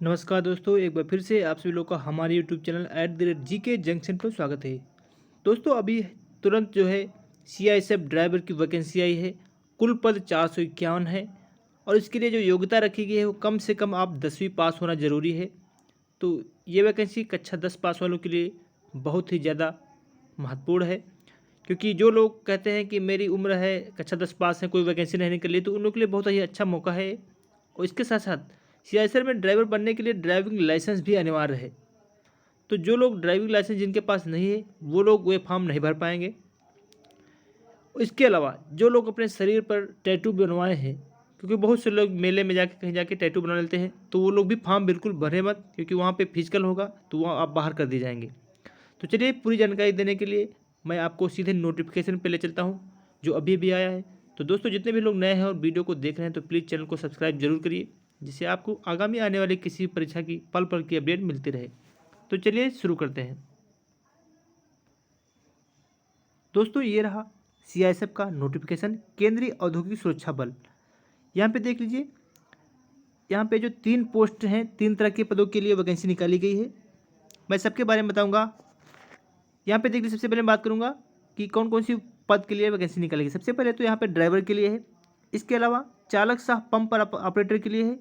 नमस्कार दोस्तों, एक बार फिर से आप सभी लोग का हमारे यूट्यूब चैनल @GK जंक्शन पर स्वागत है। दोस्तों अभी तुरंत जो है CISF ड्राइवर की वैकेंसी आई है। कुल पद 451 है और इसके लिए जो योग्यता रखी गई है वो कम से कम आप 10वीं पास होना ज़रूरी है। तो ये वैकेंसी कक्षा 10 पास वालों के लिए बहुत ही ज़्यादा महत्वपूर्ण है, क्योंकि जो लोग कहते हैं कि मेरी उम्र है कक्षा 10 पास है, कोई वैकेंसी नहीं निकल रही, तो उन लोगों के लिए बहुत ही अच्छा मौका है। और इसके साथ साथ CISF में ड्राइवर बनने के लिए ड्राइविंग लाइसेंस भी अनिवार्य है। तो जो लोग ड्राइविंग लाइसेंस जिनके पास नहीं है वो लोग वे फॉर्म नहीं भर पाएंगे। इसके अलावा जो लोग अपने शरीर पर टैटू बनवाए हैं, क्योंकि बहुत से लोग मेले में जाके कहीं जाके टैटू बना लेते हैं, तो वो लोग भी फॉर्म बिल्कुल भरे मत, क्योंकि वहाँ पे फिजिकल होगा तो वहाँ आप बाहर कर दिए जाएंगे। तो चलिए पूरी जानकारी देने के लिए मैं आपको सीधे नोटिफिकेशन पे ले चलता हूँ जो अभी भी आया है। तो दोस्तों जितने भी लोग नए हैं और वीडियो को देख रहे हैं तो प्लीज़ चैनल को सब्सक्राइब जरूर करिए, जिससे आपको आगामी आने वाली किसी परीक्षा की पल पल की अपडेट मिलती रहे। तो चलिए शुरू करते हैं। दोस्तों ये रहा CISF का नोटिफिकेशन, केंद्रीय औद्योगिक सुरक्षा बल। यहाँ पे देख लीजिए, यहाँ पे जो 3 पोस्ट हैं, 3 तरह के पदों के लिए वैकेंसी निकाली गई है। मैं सबके बारे में बताऊँगा। यहाँ पे देखिए, सबसे पहले मैं बात करूँगा कि कौन कौन सी पद के लिए वैकेंसी निकालेगी। सबसे पहले तो यहाँ पे ड्राइवर के लिए है। इसके अलावा चालक सह पंप पर ऑपरेटर के लिए है।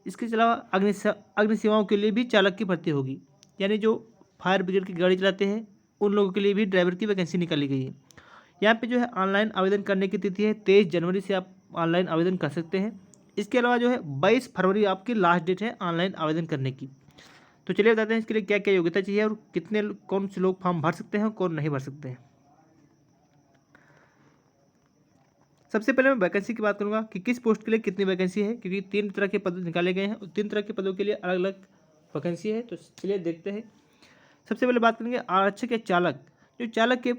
इसके अलावा अग्नि सेवाओं के लिए भी चालक की भर्ती होगी, यानी जो फायर ब्रिगेड की गाड़ी चलाते हैं उन लोगों के लिए भी ड्राइवर की वैकेंसी निकाली गई है। यहाँ पे जो है ऑनलाइन आवेदन करने की तिथि है 23 जनवरी से आप ऑनलाइन आवेदन कर सकते हैं। इसके अलावा जो है 22 फरवरी आपकी लास्ट डेट है ऑनलाइन आवेदन करने की। तो चलिए बताते हैं इसके लिए क्या क्या योग्यता चाहिए और कितने कौन से लोग फॉर्म भर सकते हैं और कौन नहीं भर सकते हैं। सबसे पहले मैं वैकेंसी की बात करूंगा कि किस पोस्ट के लिए कितनी वैकेंसी है, क्योंकि 3 तरह के पद निकाले गए हैं और 3 तरह के पदों के लिए अलग अलग वैकेंसी है। तो चलिए देखते हैं। सबसे पहले बात करेंगे आरक्षक या चालक। जो चालक के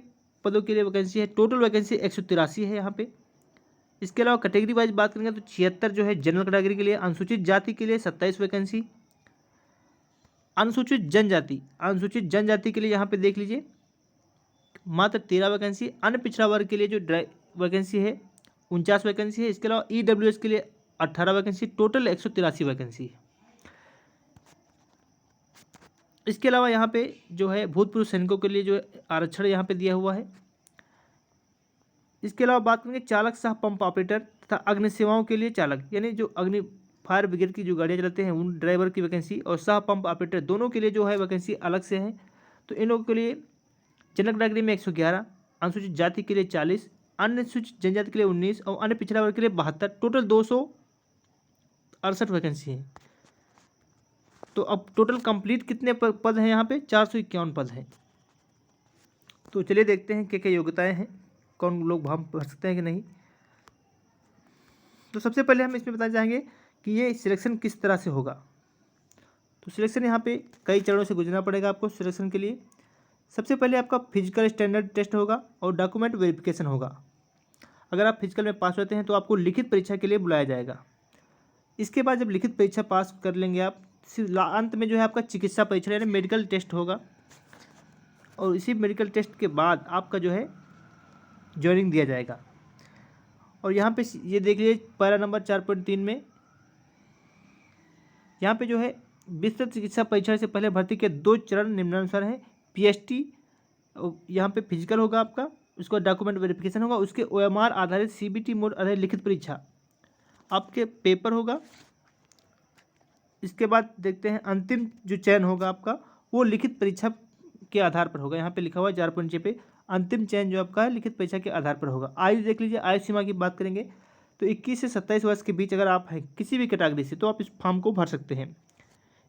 पदों के लिए वैकेंसी है, टोटल वैकेंसी 183 है यहाँ पे। इसके अलावा कैटेगरी वाइज बात करेंगे तो 76 जो है जनरल कैटेगरी के लिए, अनुसूचित जाति के लिए 27 वैकेंसी, अनुसूचित जनजाति के लिए यहाँ पे देख लीजिए मात्र 13 वैकेंसी, अन्य पिछड़ा वर्ग के लिए जो वैकेंसी है 49 वैकेंसी है। इसके अलावा EWS के लिए 18 वैकेंसी, टोटल 183 वैकेंसी है। इसके अलावा यहाँ पे जो है भूतपूर्व सैनिकों के लिए जो आरक्षण यहाँ पे दिया हुआ है। इसके अलावा बात करेंगे चालक सह पंप ऑपरेटर तथा अग्नि सेवाओं के लिए चालक, यानी जो अग्नि फायर ब्रिगेड की जो गाड़ियाँ चलाते हैं उन ड्राइवर की वैकेंसी, और सह पंप ऑपरेटर दोनों के लिए जो है वैकेंसी अलग से है। तो इन लोगों के लिए जनरल कैटेगरी में 111, अनुसूचित जाति के लिए 40, अन्य सूचित जनजाति के लिए 19 और अन्य पिछड़ा वर्ग के लिए 72, टोटल 268 वैकेंसी है। तो अब टोटल कंप्लीट कितने पद हैं यहाँ पे? 451 पद हैं। तो चलिए देखते हैं क्या क्या योग्यताएं हैं, कौन लोग फॉर्म भर सकते हैं कि नहीं। तो सबसे पहले हम इसमें बताना चाहेंगे कि ये सिलेक्शन किस तरह से होगा। तो सिलेक्शन यहाँ पे कई चरणों से गुजरना पड़ेगा आपको सिलेक्शन के लिए। सबसे पहले आपका फिजिकल स्टैंडर्ड टेस्ट होगा और डॉक्यूमेंट वेरिफिकेशन होगा। अगर आप फिजिकल में पास होते हैं तो आपको लिखित परीक्षा के लिए बुलाया जाएगा। इसके बाद जब लिखित परीक्षा पास कर लेंगे आप, अंत में जो है आपका चिकित्सा परीक्षा यानी मेडिकल टेस्ट होगा, और इसी मेडिकल टेस्ट के बाद आपका जो है ज्वाइनिंग दिया जाएगा। और यहाँ पे ये देख लीजिए पैरा नंबर 4.3 में यहाँ पे जो है विस्तृत चिकित्सा परीक्षा से पहले भर्ती के 2 चरण निम्नानुसार हैं। PST यहाँ पे फिजिकल होगा आपका, उसका डॉक्यूमेंट वेरिफिकेशन होगा, उसके OMR आधारित CBT मोड आधारित लिखित परीक्षा आपके पेपर होगा। इसके बाद देखते हैं अंतिम जो चयन होगा आपका वो लिखित परीक्षा के आधार पर होगा। यहाँ पे लिखा हुआ है 4.6 पे अंतिम चयन जो आपका है लिखित परीक्षा के आधार पर होगा। आयु देख लीजिए, आयु सीमा की बात करेंगे तो 21 से 27 वर्ष के बीच अगर आप हैं किसी भी कैटेगरी से तो आप इस फॉर्म को भर सकते हैं।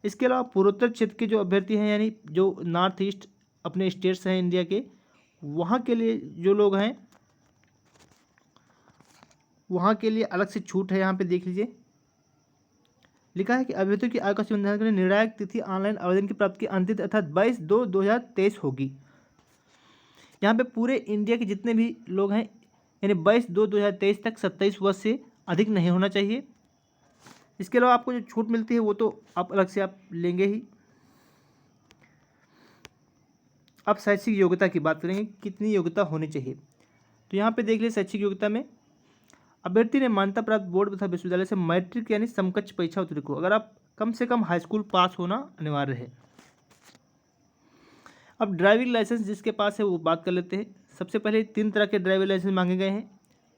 इसके अलावा पूर्वोत्तर क्षेत्र के जो अभ्यर्थी हैं, यानी जो नॉर्थ ईस्ट अपने स्टेट्स हैं इंडिया के, वहाँ के लिए जो लोग हैं वहाँ के लिए अलग से छूट है। यहाँ पे देख लीजिए लिखा है कि अभ्यर्थियों की आयु का संबंधन के लिए निर्णायक तिथि ऑनलाइन आवेदन की प्राप्ति की अंतिम अर्थात 22/2/2023 होगी। यहाँ पे पूरे इंडिया के जितने भी लोग हैं यानी 22/2/2023 तक 27 वर्ष से अधिक नहीं होना चाहिए। इसके अलावा आपको जो छूट मिलती है वो तो आप अलग से आप लेंगे ही। अब शैक्षिक योग्यता की बात करेंगे, कितनी योग्यता होनी चाहिए। तो यहाँ पे देख लीजिए शैक्षिक योग्यता में अभ्यर्थी ने मान्यता प्राप्त बोर्ड तथा विश्वविद्यालय से मैट्रिक यानी समकक्ष परीक्षा उत्तीर्ण हो। अगर आपका कम से कम हाई स्कूल पास होना अनिवार्य है। अब ड्राइविंग लाइसेंस जिसके पास है वो बात कर लेते हैं। सबसे पहले 3 तरह के ड्राइविंग लाइसेंस मांगे गए हैं,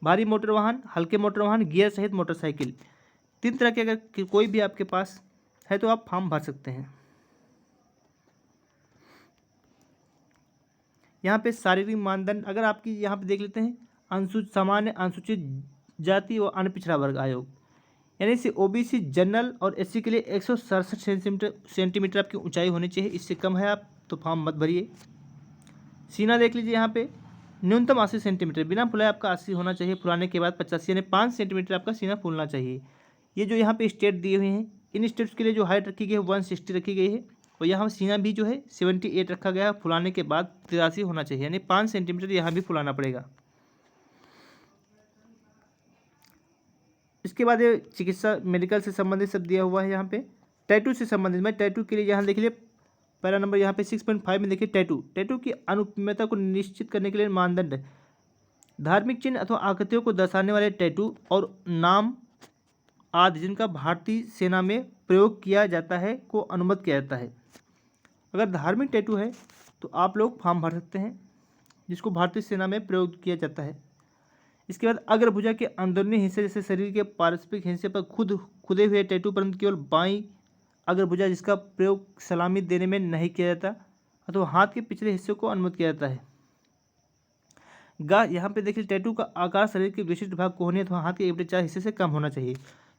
भारी मोटर वाहन, हल्के मोटर वाहन, गियर सहित मोटरसाइकिल। 3 तरह के अगर कोई भी आपके पास है तो आप फॉर्म भर सकते हैं। यहाँ पे शारीरिक मानदंड अगर आपकी यहाँ पे देख लेते हैं, सामान्य अनुसूचित जाति व अन्य पिछड़ा वर्ग आयोग, यानी से ओबीसी जनरल और एससी के लिए 167 सेंटीमीटर आपकी ऊंचाई होनी चाहिए। इससे कम है आप तो फॉर्म मत भरिए। सीना देख लीजिए, यहाँ पे न्यूनतम 80 सेंटीमीटर, बिना फुलाए आपका 80 होना चाहिए, फुलाने के बाद 85 यानी 5 सेंटीमीटर आपका सीना फूलना चाहिए। ये जो यहाँ पे स्टेट दिए हुए हैं, इन स्टेट्स के लिए जो हाइट रखी गई है 160 रखी गई है, और यहाँ सीना भी जो है 78 रखा गया है। फुलाने के बाद 83 होना चाहिए, यानी 5 सेंटीमीटर यहाँ भी फुलाना पड़ेगा। इसके बाद ये चिकित्सा मेडिकल से संबंधित सब दिया हुआ है। यहाँ पे टैटू से संबंधित, मैं टैटू के लिए यहाँ देख लिए पहला नंबर यहाँ पे 6.5 में देखिए टैटू की अनुपमता को निश्चित करने के लिए मानदंड है, धार्मिक चिन्ह अथवा आकृतियों को दर्शाने वाले टैटू और नाम आदि जिनका भारतीय सेना में प्रयोग किया जाता है को अनुमत किया जाता है। अगर धार्मिक टैटू है तो आप लोग फॉर्म भर सकते हैं, जिसको भारतीय सेना में प्रयोग किया जाता है। इसके बाद अग्रभुजा के अंदरूनी हिस्से जैसे शरीर के पारस्परिक हिस्से पर खुदे हुए टैटू, परंतु केवल बाईं अग्रभुजा जिसका प्रयोग सलामी देने में नहीं किया जाता अथवा हाथ के पिछले हिस्से को अनुमति किया जाता है। यहाँ पे देखिए टैटू का आकार शरीर के विशिष्ट भाग कोहनी अथवा हाथ के 1/4 हिस्से से कम होना चाहिए।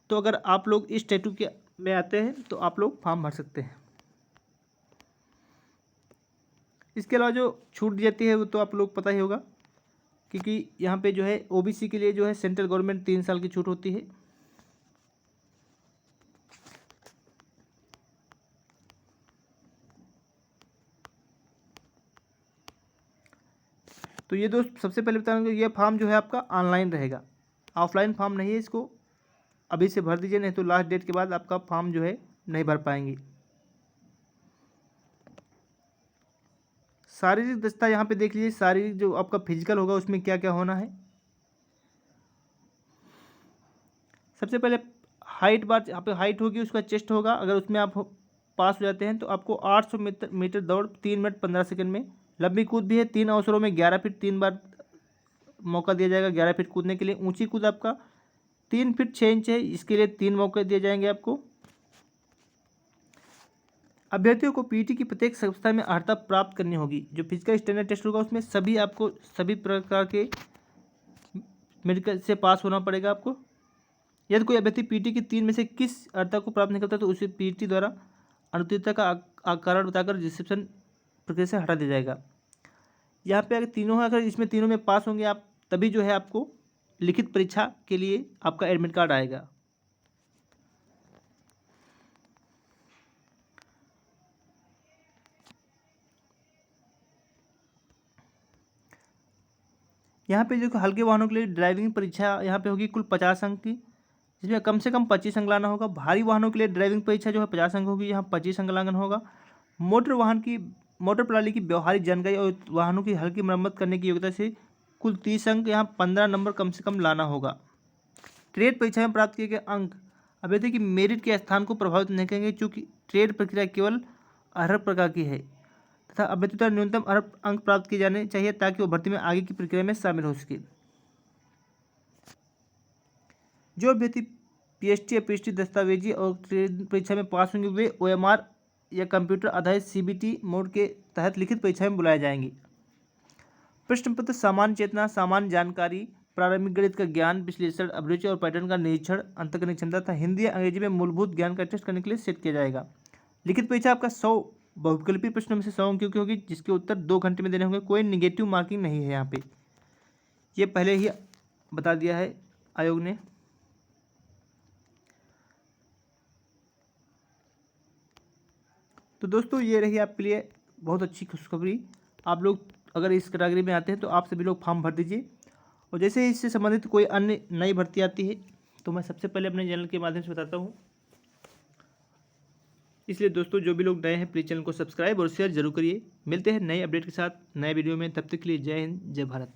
तो अगर आप लोग इस टैटू के में आते हैं तो आप लोग फॉर्म भर सकते हैं। इसके अलावा जो छूट दी जाती है वो तो आप लोग पता ही होगा, क्योंकि यहाँ पे जो है ओबीसी के लिए जो है सेंट्रल गवर्नमेंट 3 साल की छूट होती है। तो ये दोस्त सबसे पहले बता दूँगा, ये फॉर्म जो है आपका ऑनलाइन रहेगा, ऑफलाइन फॉर्म नहीं है। इसको अभी से भर दीजिए, नहीं तो लास्ट डेट के बाद आपका फॉर्म जो है नहीं भर पाएंगे। शारीरिक दक्षता यहाँ पे देख लीजिए, शारीरिक जो आपका फिजिकल होगा उसमें क्या क्या होना है। सबसे पहले हाइट बार यहाँ पे हाइट होगी, उसका चेस्ट होगा। अगर उसमें आप पास हो जाते हैं तो आपको 800 मीटर दौड़ 3 मिनट 15 सेकंड में, लंबी कूद भी है 3 अवसरों में 11 फीट 3 बार मौका दिया जाएगा 11 फीट कूदने के लिए। ऊंची कूद आपका 3 फीट 6 इंच है, इसके लिए 3 मौके दिए जाएंगे आपको। अभ्यर्थियों को पीटी की प्रत्येक संस्था में अर्हता प्राप्त करनी होगी। जो फिजिकल स्टैंडर्ड टेस्ट होगा उसमें सभी प्रकार के मेडिकल से पास होना पड़ेगा आपको। यदि कोई अभ्यर्थी पीटी की 3 में से किस अर्हता को प्राप्त नहीं करता तो उसे पीटी द्वारा अनुत्तीर्णता का कारण बताकर रिसेप्शन प्रक्रिया से हटा दिया जाएगा। यहाँ पे अगर तीनों है, अगर इसमें तीनों में पास होंगे आप, तभी जो है आपको लिखित परीक्षा के लिए आपका एडमिट कार्ड आएगा। यहाँ पे जो हल्के वाहनों के लिए ड्राइविंग परीक्षा यहाँ पे होगी कुल 50 अंक की, जिसमें कम से कम 25 अंक लाना होगा। भारी वाहनों के लिए ड्राइविंग परीक्षा जो है 50 अंक होगी, यहाँ 25 अंक लाना होगा। मोटर प्रणाली की व्यवहारिक जानकारी और वाहनों की हल्की मरम्मत करने की योग्यता से कुल 30 अंक, यहाँ 15 नंबर कम से कम लाना होगा। ट्रेड परीक्षा में प्राप्त किए गए अंक अभ्यर्थी की मेरिट के स्थान को प्रभावित नहीं करेंगे, चूँकि ट्रेड प्रक्रिया केवल अर्हता प्रकार की है तथा अभ्यर्थी द्वारा न्यूनतम अर्हता अंक प्राप्त किए जाने चाहिए ताकि वो भर्ती में आगे की प्रक्रिया में शामिल हो सके। जो अभ्यर्थी पीएचटी या पीएचडी दस्तावेजी और ट्रेड परीक्षा में पास होंगे वे ओएमआर या कंप्यूटर आधारित सीबीटी मोड के तहत लिखित परीक्षा में बुलाए जाएंगे। प्रश्न पत्र सामान्य चेतना, सामान्य जानकारी, प्रारंभिक गणित का ज्ञान, विश्लेषण, अभिरुचि और पैटर्न का निरीक्षण, अंतर करने की क्षमता तथा हिंदी या अंग्रेजी में मूलभूत ज्ञान का टेस्ट करने के लिए सेट किया जाएगा। लिखित परीक्षा आपका 100 बहुविकल्पीय प्रश्नों में से 100 अंकों की होगी, जिसके उत्तर 2 घंटे में देने होंगे। कोई निगेटिव मार्किंग नहीं है यहाँ पे, ये पहले ही बता दिया है आयोग ने। तो दोस्तों ये रही आपके लिए बहुत अच्छी खुशखबरी। आप लोग अगर इस कैटेगरी में आते हैं तो आप सभी लोग फॉर्म भर दीजिए, और जैसे ही इससे संबंधित कोई अन्य नई भर्ती आती है तो मैं सबसे पहले अपने चैनल के माध्यम से बताता हूँ। इसलिए दोस्तों जो भी लोग नए हैं प्लीज़ चैनल को सब्सक्राइब और शेयर जरूर करिए। मिलते हैं नए अपडेट के साथ नए वीडियो में, तब तक के लिए जय हिंद जय भारत।